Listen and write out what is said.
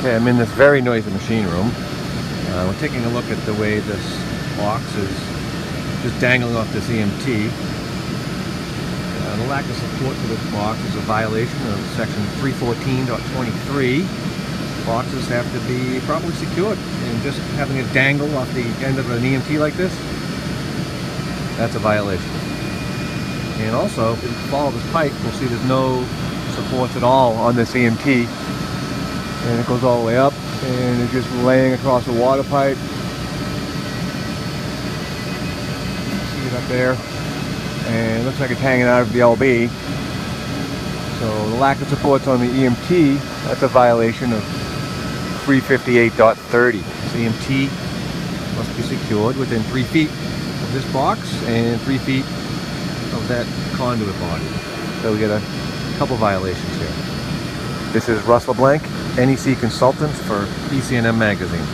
Okay, I'm in this very noisy machine room. We're taking a look at the way this box is just dangling off this EMT. The lack of support for this box is a violation of section 314.23. Boxes have to be properly secured, and just having it dangle off the end of an EMT like this, that's a violation. And also, if you follow this pipe, you'll see there's no supports at all on this EMT. And it goes all the way up, and it's just laying across a water pipe. See it up there, and it looks like it's hanging out of the LB. So the lack of supports on the EMT, that's a violation of 358.30. This EMT must be secured within 3 feet of this box and 3 feet of that conduit body. So we get a couple violations here. This is Russ LeBlanc, NEC Consultant for ECNM Magazine.